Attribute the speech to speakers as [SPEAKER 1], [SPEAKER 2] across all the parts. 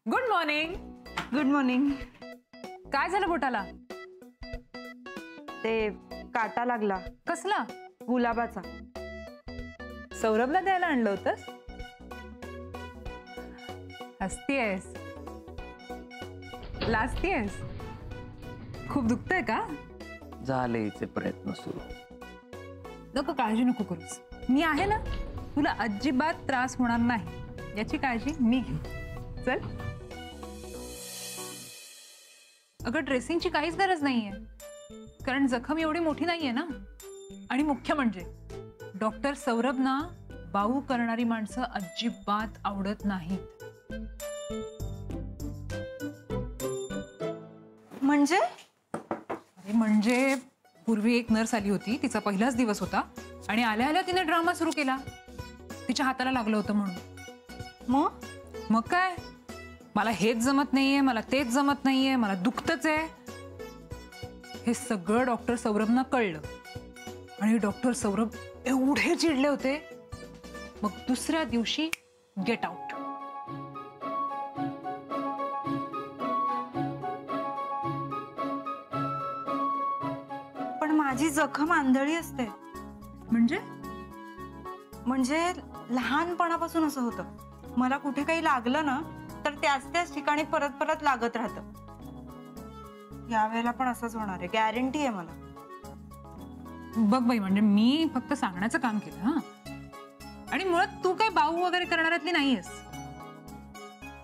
[SPEAKER 1] Good morning.
[SPEAKER 2] Good morning.
[SPEAKER 1] काय झालं बोटाला?
[SPEAKER 2] ते काटा लागला.
[SPEAKER 1] कसला?
[SPEAKER 2] गुलाबाचा.
[SPEAKER 1] सौरभला द्यायला आणलं होतंस? हसतीयस, लाजतीयस. खूप दुखतंय का?
[SPEAKER 3] झाले हिचे प्रयत्न सुरू.
[SPEAKER 1] नको, काळजी नको करूस. मी आहे ना, तुला अजिबात त्रास होणार नाही याची काळजी मी घेईन. चल. अगं, ड्रेसिंगची काहीच गरज नाहीये, कारण जखम एवढी मोठी नाहीये ना. आणि मुख्य म्हणजे डॉक्टर सौरभना बाऊ करणारी माणसं अजिबात आवडत नाहीत.
[SPEAKER 2] म्हणजे?
[SPEAKER 1] अरे म्हणजे पूर्वी एक नर्स आली होती, तिचा पहिलाच दिवस होता आणि आल्या आल्या तिने ड्रामा सुरू केला. तिच्या हाताला लागलं होतं म्हणून. मग काय, मला हेच जमत नाहीये, मला तेच जमत नाहीये, मला दुखतच आहे. हे सगळं डॉक्टर सौरभना कळलं आणि डॉक्टर सौरभ एवढे चिडले होते. मग दुसऱ्या दिवशी गेट आउट.
[SPEAKER 2] पण माझी जखम आंधळी असते. म्हणजे लहानपणापासून असं होतं. मला कुठे काही लागलं ना तर त्याच ठिकाणी परत परत लागत राहतं. यावेळेला पण असंच होणार आहे, गॅरंटी आहे मला.
[SPEAKER 1] बघ बाई, म्हणजे मी फक्त सांगण्याचं काम केलं. हा, आणि मुळात तू काय बाऊ वगैरे करणाऱ्यातली नाहीयेस.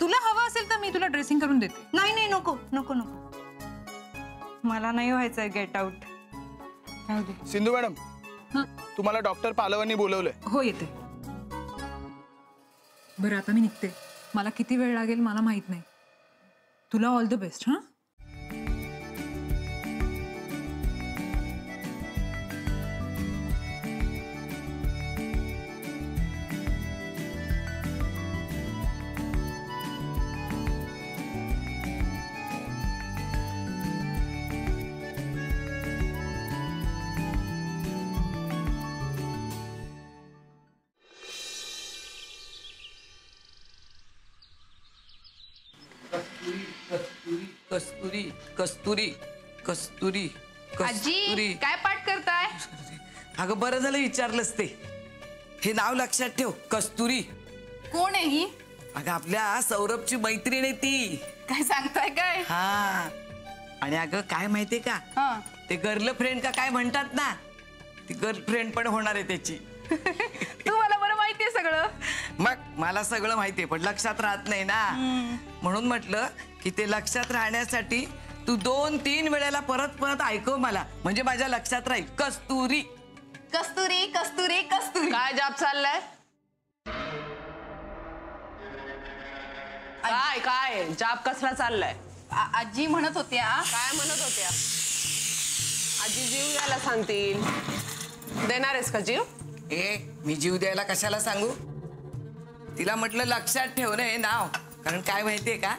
[SPEAKER 1] तुला हवं असेल तर मी तुला ड्रेसिंग करून देते.
[SPEAKER 2] नाही नाही, नको नको नको, मला नाही व्हायचंय गेट आउट.
[SPEAKER 4] सिंधू मॅडम, तुम्हाला डॉक्टर पालवांनी बोलवलंय.
[SPEAKER 1] हो, येते. बरं, आता मी निघते. मला किती वेळ लागेल मला माहित नाही. तुला ऑल द बेस्ट. हा,
[SPEAKER 3] कस्तुरी कस्तुरी कस्तुरी
[SPEAKER 5] आजी, काय पाठ करताय?
[SPEAKER 3] अगं, बरं झालं विचारलंस ते. हे नाव लक्षात ठेव, कस्तुरी.
[SPEAKER 5] कोण आहे ही?
[SPEAKER 3] अगं, आपल्या सौरभची मैत्रीण आहे ती.
[SPEAKER 5] काय सांगताय काय?
[SPEAKER 3] हा, आणि अगं काय माहितीये का, ते गर्लफ्रेंड का काय म्हणतात ना, ती गर्लफ्रेंड पण होणार आहे त्याची.
[SPEAKER 5] तुम्हाला बरं माहितीये सगळं.
[SPEAKER 3] मग मला सगळं माहितीये, पण लक्षात राहत नाही ना. म्हणून म्हटलं की ते लक्षात राहण्यासाठी तू 2-3 वेळेला परत परत ऐकव मला, म्हणजे माझ्या लक्षात राहील. कस्तुरी
[SPEAKER 5] कस्तुरी कस्तुरी कस्तुरी.
[SPEAKER 6] काय जाप चाललाय? काय काय जाप कसला चाललाय?
[SPEAKER 5] आजी म्हणत होत्या.
[SPEAKER 6] काय म्हणत होत्या? आजी जीव द्यायला सांगतील. देणार आहेस का जीव?
[SPEAKER 3] मी जीव द्यायला कशाला सांगू? तिला म्हटलं लक्षात ठेव ना हे नाव, कारण काय माहितीये का,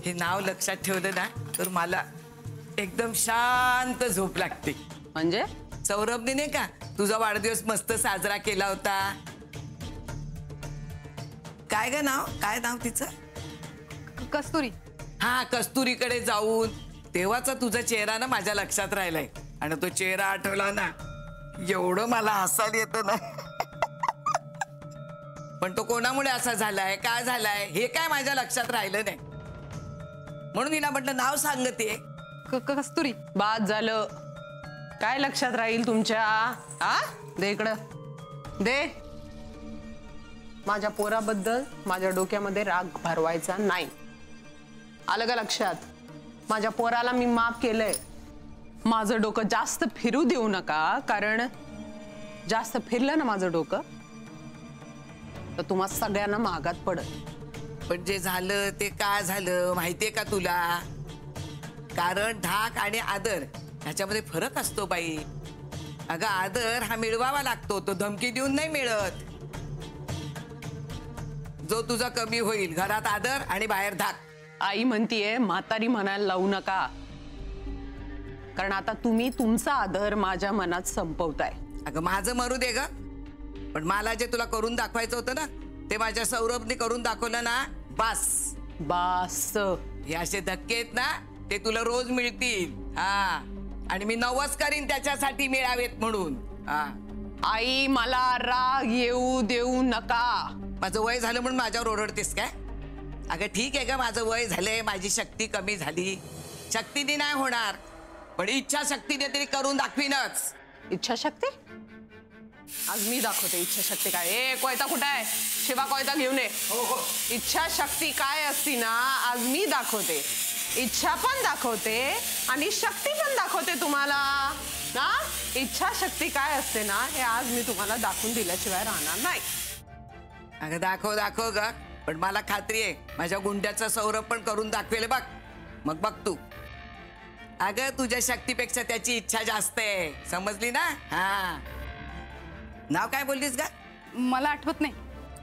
[SPEAKER 3] हे नाव लक्षात ठेवलं ना तर मला एकदम शांत झोप लागते.
[SPEAKER 6] म्हणजे
[SPEAKER 3] सौरभने नाही का तुझा वाढदिवस मस्त साजरा केला होता. काय ग नाव, काय नाव तिचं?
[SPEAKER 5] कस्तुरी.
[SPEAKER 3] हा, कस्तुरीकडे जाऊन तेव्हाचा तुझा चेहरा ना माझ्या लक्षात राहिलाय. आणि तो चेहरा आठवला ना, एवढं मला हसायला येतं ना. पण तो कोणामुळे असा झालाय, काय झालाय हे काय माझ्या लक्षात राहिलं नाही. म्हणून हिला म्हटलं नाव सांगते.
[SPEAKER 5] कस्तुरी.
[SPEAKER 6] बाद झालं. काय लक्षात राहील तुमच्या? दे इकडं, दे. माझ्या पोराबद्दल माझ्या डोक्यामध्ये राग भरवायचा नाही, आलं का लक्षात? माझ्या पोराला मी माफ केलंय. माझं डोकं जास्त फिरू देऊ नका, कारण जास्त फिरलं ना माझं डोकं तर तुम्हा सगळ्यांना महागात पडत.
[SPEAKER 3] पण जे झालं ते काय झालं माहितीये का तुला? कारण धाक आणि आदर ह्याच्यामध्ये फरक असतो बाई. अगं, आदर हा मिळवावा लागतो, तो धमकी देऊन नाही मिळत. जो तुझा कमी होईल, घरात आदर आणि बाहेर धाक.
[SPEAKER 6] आई म्हणतीये म्हातारी म्हणायला लावू नका, कारण आता तुम्ही तुमचा आदर माझ्या मनात संपवताय.
[SPEAKER 3] अगं, माझं मरू दे ग, पण मला जे तुला करून दाखवायचं होतं ना ते माझ्या सौरभने करून दाखवलं ना, बस
[SPEAKER 6] बास.
[SPEAKER 3] हे असे धक्के आहेत ना ते तुला रोज मिळतील. हा, आणि मी नवस करीन त्याच्यासाठी मिळावेत म्हणून. हा,
[SPEAKER 6] आई मला राग येऊ देऊ नका.
[SPEAKER 3] माझं वय झालं म्हणून माझ्यावर ओरडतेस काय? अगं ठीक आहे ग, माझं वय झालंय, माझी शक्ती कमी झाली. शक्तीने नाही होणार, पण इच्छाशक्तीने तरी करून दाखवीनच.
[SPEAKER 6] इच्छाशक्ती? आज मी दाखवते इच्छाशक्ती काय. ए कोयता कुठे आहे? शिवा कोयता घेऊन ये. इच्छाशक्ती काय असती ना आज मी दाखवते. इच्छा पण दाखवते आणि शक्ती पण दाखवते तुम्हाला ना. इच्छाशक्ती काय असते ना हे आज मी तुम्हाला दाखवून दिल्याशिवाय राहणार नाही.
[SPEAKER 3] अगं दाखव दाखव ग, पण मला खात्री आहे माझ्या गुंड्याचं सौरभ पण करून दाखवेल बघ. मग बघ तू. अगं तुझ्या शक्तीपेक्षा त्याची इच्छा जास्त आहे, समजली ना. हा, नाव काय बोललीस ग?
[SPEAKER 5] मला आठवत नाही.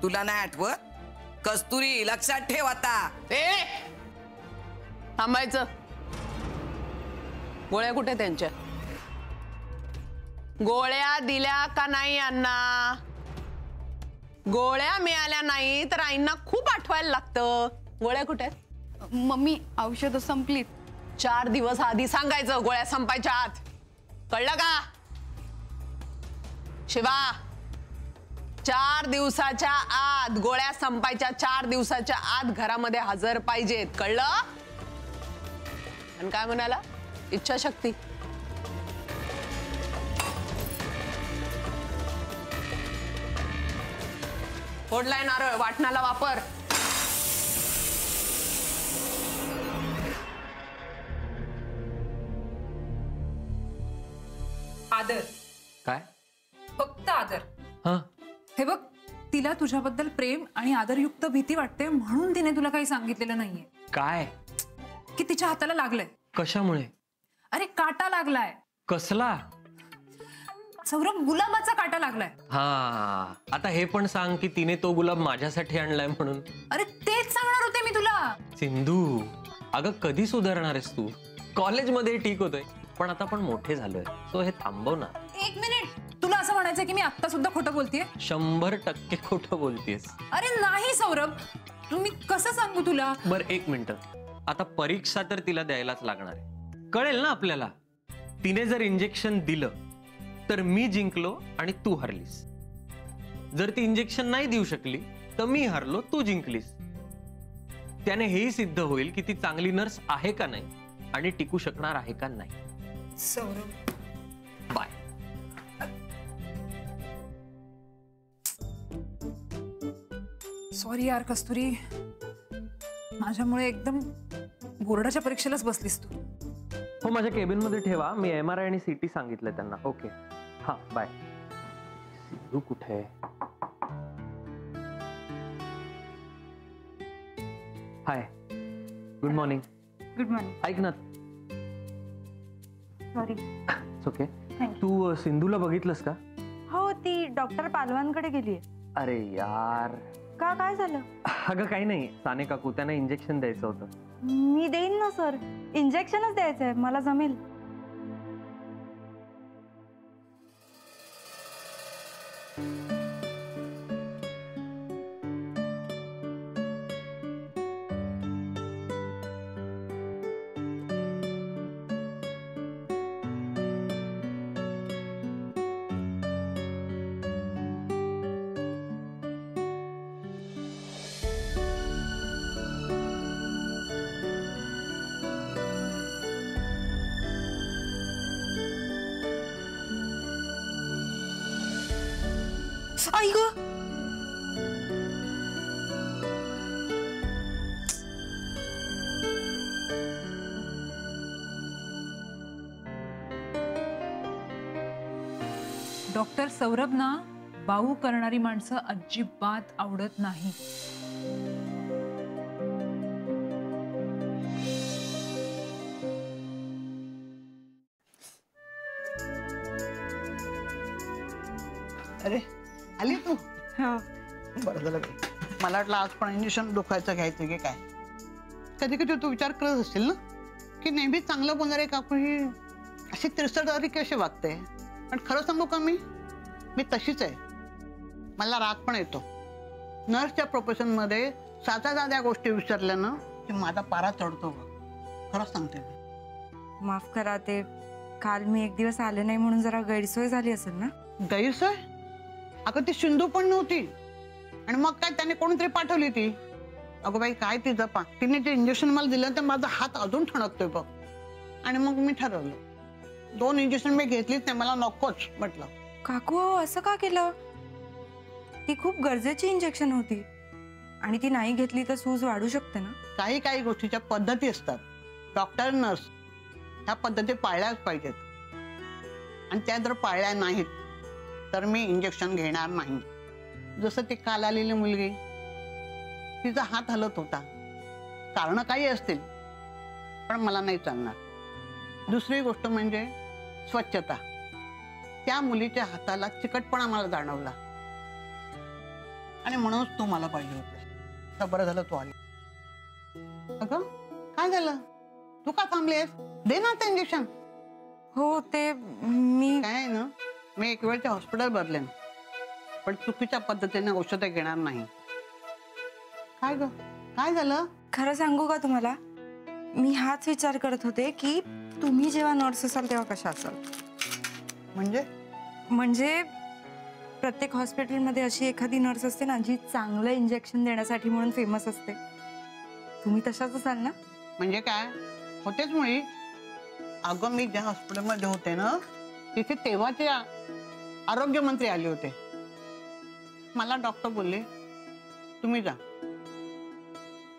[SPEAKER 3] तुला नाही आठवत? कस्तुरी, लक्षात ठेव आता.
[SPEAKER 6] ए थांबायचं. गोळ्या कुठे त्यांच्या? गोळ्या दिल्या का नाही यांना? गोळ्या मिळाल्या नाही तर आईंना खूप आठवायला लागतं. गोळ्या कुठे आहेत?
[SPEAKER 5] मम्मी औषधं संपलीत.
[SPEAKER 6] 4 दिवस आधी सांगायचं गोळ्या संपायच्या आत. कळलं का? शिवा 4 दिवसाच्या आत गोळ्या संपायच्या. 4 दिवसाच्या आत घरामध्ये हजर पाहिजेत. कळलं? आणि काय म्हणाला? इच्छाशक्ती. फोडलाय नारळ, वाटणाला वापर.
[SPEAKER 1] आदर,
[SPEAKER 7] काय?
[SPEAKER 1] फक्त आदर.
[SPEAKER 7] हा,
[SPEAKER 1] हे बघ, तिला तुझ्याबद्दल प्रेम आणि आदरयुक्त भीती वाटते म्हणून तिने तुला काही सांगितलेलं नाहीये.
[SPEAKER 7] काय?
[SPEAKER 1] की तिच्या हाताला लागलंय.
[SPEAKER 7] कशामुळे?
[SPEAKER 1] अरे काटा लागलाय.
[SPEAKER 7] कसला?
[SPEAKER 1] सौरभ, गुलाबाचा काटा लागलाय.
[SPEAKER 7] हा, आता हे पण सांग की तिने तो गुलाब माझ्यासाठी आणलाय म्हणून.
[SPEAKER 1] अरे तेच सांगणार होते मी तुला.
[SPEAKER 7] सिंधू, अगं कधी सुधारणार आहेस तू? कॉलेजमध्ये ठीक होतंय, पण आता पण मोठे झालोय, सो हे थांबव ना.
[SPEAKER 1] 1 मिनिट, तुला असं म्हणायचंय की मी आता सुद्धा खोटं बोलतेय?
[SPEAKER 7] 100% खोटं बोलतेस.
[SPEAKER 1] अरे नाही सौरभ, तुम्ही कसं सांगू तुला?
[SPEAKER 7] बर 1 मिनिट, आता परीक्षा तर तिला द्यायलाच लागणार आहे. कळेल ना आपल्याला. तिने जर इंजेक्शन दिलं तर मी जिंकलो आणि तू हरलीस. जर ती इंजेक्शन नाही देऊ शकली तर मी हरलो, तू जिंकलीस. त्याने हेही सिद्ध होईल की ती चांगली नर्स आहे का नाही आणि टिकू शकणार आहे का नाही.
[SPEAKER 1] सौरभ,
[SPEAKER 7] बाय.
[SPEAKER 1] सॉरी यार कस्तुरी, माझ्यामुळे एकदम बोर्डाच्या परीक्षेलाच बसलीस तू.
[SPEAKER 7] हो, माझ्या केबिन मध्ये ठेवा. मी MRI आणि CT सांगितलं त्यांना. ओके, हा बाय. सिंधू कुठे? हाय, गुड मॉर्निंग.
[SPEAKER 2] Good morning.
[SPEAKER 7] ऐक ना,
[SPEAKER 2] सॉरी.
[SPEAKER 7] ओके.
[SPEAKER 2] Thank you.
[SPEAKER 7] तू सिंधूला बघितलंस का?
[SPEAKER 2] हो, ती डॉक्टर पालवांकडे गेलीये.
[SPEAKER 7] अरे यार.
[SPEAKER 2] का, काय झालं?
[SPEAKER 7] अगं काही नाही, साने काकू त्यांना इंजेक्शन द्यायचं होतं.
[SPEAKER 2] मी देईन ना सर, इंजेक्शनच द्यायचंय, मला जमेल. आई ग,
[SPEAKER 1] डॉक्टर सौरभना बाऊ करणारी माणसं अजिबात आवडत नाही.
[SPEAKER 8] अरे आली तू?
[SPEAKER 2] हो.
[SPEAKER 8] बरं झालं बाई. मला वाटलं आज पण इंजेक्शन दुखायचं घ्यायचं की काय. कधी कधी तू विचार करत असतील ना की नेहमी चांगलं बोलणारे काकू ही अशी तिरसटदारी कशी वागते. पण खरं सांगू का, मी तशीच आहे. मला राग पण येतो. नर्सच्या प्रोफेशनमध्ये साध्या गोष्टी विचारल्या ना की माझा पारा चढतो बघ. खरंच सांगते मी.
[SPEAKER 2] माफ करा, ते काल मी एक दिवस आले नाही म्हणून जरा गैरसोय झाली असेल ना.
[SPEAKER 8] गैरसोय? अगं ती सिंधू पण नव्हती आणि मग काय त्याने कोणीतरी पाठवली ती. अगं बाई काय ती जपा, तिने जे इंजेक्शन मला दिलं तर माझा हात अजून ठणकतोय बघ. आणि मग मी ठरवलं 2 इंजेक्शन मी घेतलीच नाही, मला नकोच म्हटलं.
[SPEAKER 2] काकू असं का केलं? ती खूप गरजेची इंजेक्शन होती आणि ती नाही घेतली तर सूज वाढू शकते ना.
[SPEAKER 8] काही काही गोष्टीच्या पद्धती असतात. डॉक्टर नर्स ह्या पद्धती पाळल्याच पाहिजेत आणि त्या जर पाळल्या नाहीत तर मी इंजेक्शन घेणार नाही. जसं ती काल आलेली मुलगी, तिचा हात हलत होता. कारण काही असतील पण मला नाही चालणार. दुसरी गोष्ट म्हणजे स्वच्छता. त्या मुलीच्या हाताला चिकटपणा मला जाणवला आणि म्हणूनच तू मला पाहिजे होतं. तर बरं झालं तू आली. अगं काय झालं, तू का थांबलीस? दे ना ते इंजेक्शन.
[SPEAKER 2] हो ते मी
[SPEAKER 8] काय आहे ना, मी एक वेळच्या हॉस्पिटल बदलेन पण चुकीच्या पद्धतीने औषधं घेणार नाही. काय ग काय झालं?
[SPEAKER 2] खरं सांगू का तुम्हाला, मी हाच विचार करत होते की तुम्ही जेव्हा नर्स असाल तेव्हा कशा असाल. म्हणजे प्रत्येक हॉस्पिटलमध्ये अशी एखादी नर्स असते ना जी चांगलं इंजेक्शन देण्यासाठी म्हणून फेमस असते. तुम्ही तशाच असाल ना.
[SPEAKER 8] म्हणजे काय होतेच मुळी. अगं मी ज्या हॉस्पिटलमध्ये होते ना तिथे तेव्हाचे आरोग्यमंत्री आले होते. मला डॉक्टर बोलले तुम्ही जा.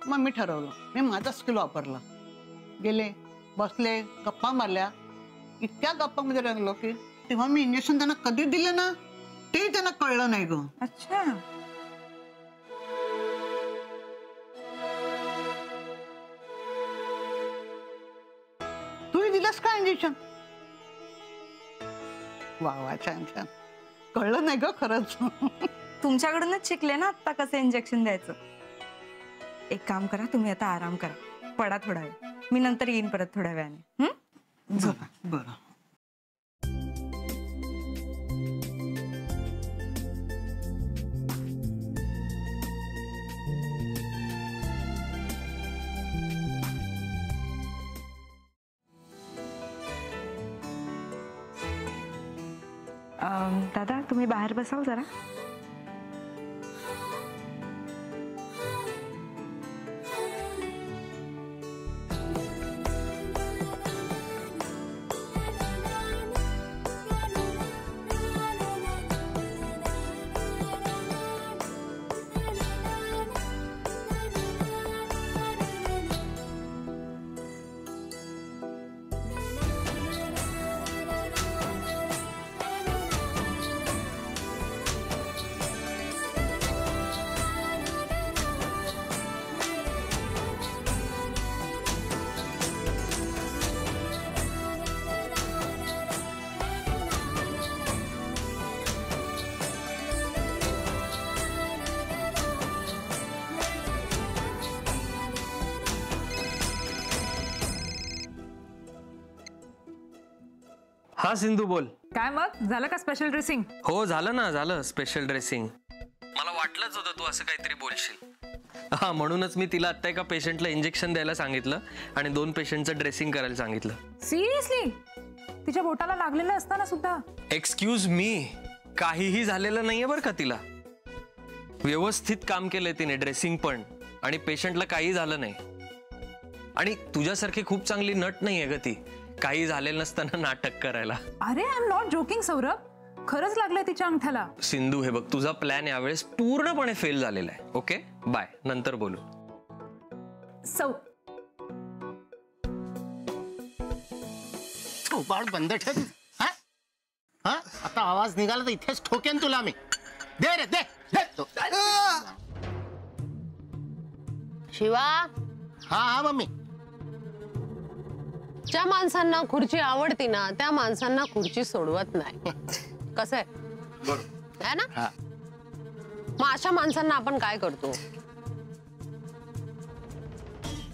[SPEAKER 8] मग मी ठरवलं, मी माझा स्किल वापरला. गेले, बसले, गप्पा मारल्या. इतक्या गप्पामध्ये रंगलो की तेव्हा मी इंजेक्शन त्यांना कधी दिलं ना ते त्यांना कळलं नाही ग.
[SPEAKER 2] अच्छा.
[SPEAKER 8] तुम्ही दिलंस का इंजेक्शन? वा वा छान छान. कळलं नाही ग खरंच.
[SPEAKER 2] तुमच्याकडूनच शिकले ना आता कसं इंजेक्शन द्यायचं. एक काम करा, तुम्ही आता आराम करा, पडा थोडा वेळ. मी नंतर येईन परत थोड्या वेळाने. झोपा.
[SPEAKER 8] बरं.
[SPEAKER 2] दादा तुम्ही बाहेर बसाल जरा.
[SPEAKER 7] हा सिंधू बोल.
[SPEAKER 1] काय मग झालं का स्पेशल ड्रेसिंग?
[SPEAKER 7] हो झालं ना, झालं स्पेशल ड्रेसिंग. मला वाटलंच होतं तू असं काहीतरी बोलशील. हा म्हणूनच मी तिला आता एका पेशंटला इंजेक्शन द्यायला सांगितलं आणि 2 पेशंटचं ड्रेसिंग करायला सांगितलं.
[SPEAKER 1] सिरियसली? तिच्या बोटाला लागलेलं असताना सुद्धा?
[SPEAKER 7] एक्सक्यूज मी, काहीही झालेलं नाहीये बरं का तिला. व्यवस्थित काम केलंय तिने, ड्रेसिंग पण, आणि पेशंटला काही झालं नाही. आणि तुझ्यासारखी खूप चांगली नट नाहीये ग ती, काही झालेलं नसताना नाटक करायला.
[SPEAKER 1] अरे I am not joking Saurabh, खरंच लागलंय तिच्या अंगठ्याला.
[SPEAKER 7] सिंधू हे बघ, तुझा प्लॅन यावेळेस पूर्णपणे फेल झालेला आहे. ओके बाय, नंतर बोलू.
[SPEAKER 9] बाळ बंद ठेव. हा आता आवाज निघाला तर इथेच ठोकेन तुला मी. दे रे दे.
[SPEAKER 6] शिवा.
[SPEAKER 9] हा हा मम्मी.
[SPEAKER 6] ज्या माणसांना खुर्ची आवडती ना त्या माणसांना खुर्ची सोडवत नाही. कसं आहे ना? मग अशा माणसांना आपण काय करतो,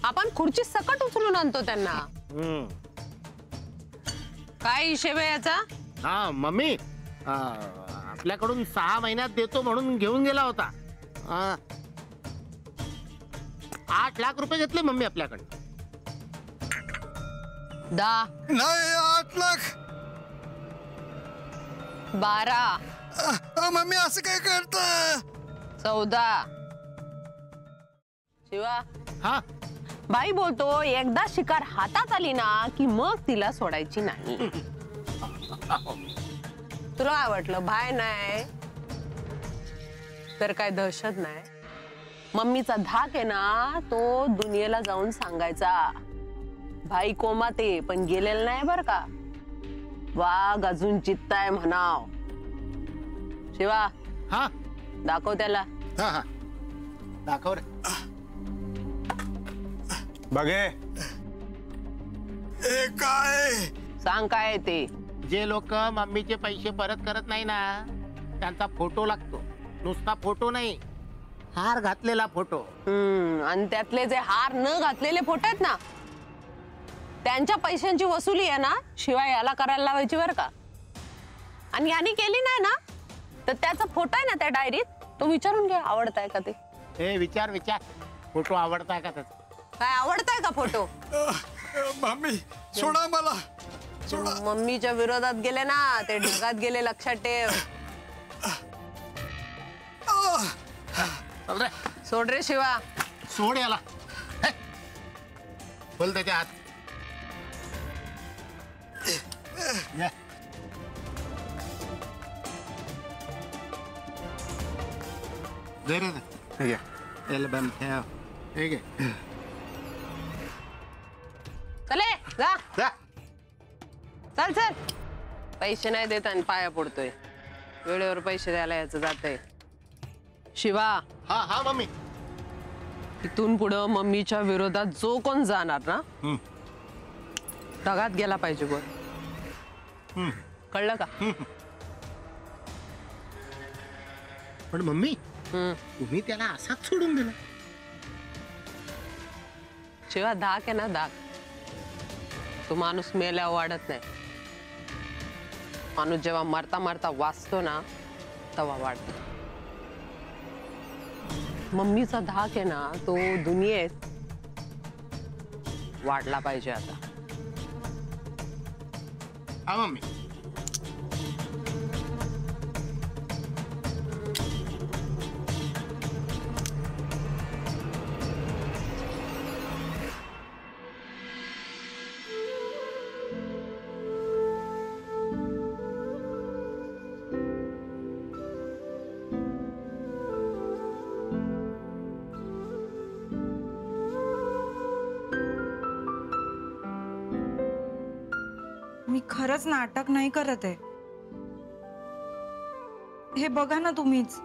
[SPEAKER 6] आपण खुर्ची सकट उचलून आणतो त्यांना. काय हिशेब आहे याचा?
[SPEAKER 9] हा मम्मी, आपल्याकडून 6 महिन्यात देतो म्हणून घेऊन गेला होता. 8 लाख रुपये घेतले मम्मी आपल्याकडे.
[SPEAKER 4] नाही 8 लाख.
[SPEAKER 6] 12
[SPEAKER 4] मम्मी असं काय करता?
[SPEAKER 6] 14 शिवा
[SPEAKER 9] हा
[SPEAKER 6] बाई बोलतो एकदा शिकार हातात आली ना की मग तिला सोडायची नाही. तुला काय वाटलं भाय नाही तर काय दहशत नाही. मम्मीचा धाक आहे ना तो दुनियेला जाऊन सांगायचा भाई कोमात आहे पण गेलेला नाही बर का. वाघ अजून चित्ताय म्हणाव. शिवा
[SPEAKER 9] हा
[SPEAKER 6] दाखव त्याला.
[SPEAKER 9] हा हा दाखव रे.
[SPEAKER 4] बघे काय
[SPEAKER 6] सांग काय आहे ते.
[SPEAKER 9] जे लोक मम्मीचे पैसे परत करत नाही ना त्यांचा फोटो लागतो. नुसता फोटो नाही, हार घातलेला फोटो.
[SPEAKER 6] आणि त्यातले जे हार न घातलेले फोटो आहेत ना त्यांच्या पैशांची वसुली आहे ना शिवाय याला करायला लावायची बर का. आणि याने केली नाही ना तर त्याचा फोटो आहे ना त्या डायरीत तो विचारून घे आवडताय का ते.
[SPEAKER 9] हे विचार विचार फोटो आवडताय का त्याचा.
[SPEAKER 6] काय आवडताय का फोटो.
[SPEAKER 4] मम्मी सोडा मला.
[SPEAKER 6] मम्मीच्या विरोधात गेले ना ते ढगात गेले लक्षात ठेव.
[SPEAKER 9] चल रे
[SPEAKER 6] सोड रे शिवा.
[SPEAKER 9] सोड याला. हे. बोल त्याच्या हात. ये. दे रे. हे घे. एल्बम ठेव. हे घे.
[SPEAKER 6] चले जा.
[SPEAKER 9] जा.
[SPEAKER 6] चल चल. पैसे नाही देत आणि पाया पडतोय. वेळेवर पैसे द्यायला याचं जातंय. शिवा
[SPEAKER 9] हा हा मम्मी.
[SPEAKER 6] इथून पुढं मम्मीच्या विरोधात जो कोण जाणार ना ढगात गेला पाहिजे बर. कळलं का.
[SPEAKER 9] पण मम्मी तुम्ही त्याला असाच सोडून दिला.
[SPEAKER 6] शिवा धाक आहे ना धाक. तो माणूस मेल्यावर वाढत नाही. माणूस जेव्हा मरता मरता वाचतो ना तेव्हा वाढतो. मम्मीचा धाक आहे ना तो दुनियेत वाढला पाहिजे आता.
[SPEAKER 9] हा मम्मी.
[SPEAKER 2] मी खरंच नाटक नाही करत आहे. हे बघा ना तुम्हीच.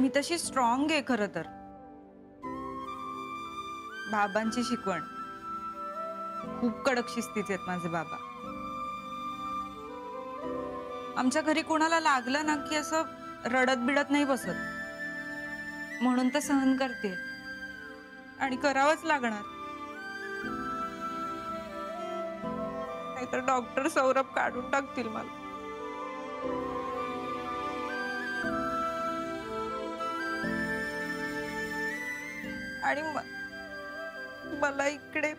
[SPEAKER 2] मी तशी स्ट्रॉंग आहे खरं तर. बाबांची शिकवण. खूप कडक शिस्तीचे आहेत माझे बाबा. आमच्या घरी कोणाला लागलं ना की असं रडत बिडत नाही बसत. म्हणून तर सहन करते आणि करावंच लागणार. नाहीतर डॉक्टर सौरभ काढून टाकतील मला. आणि मला इकडे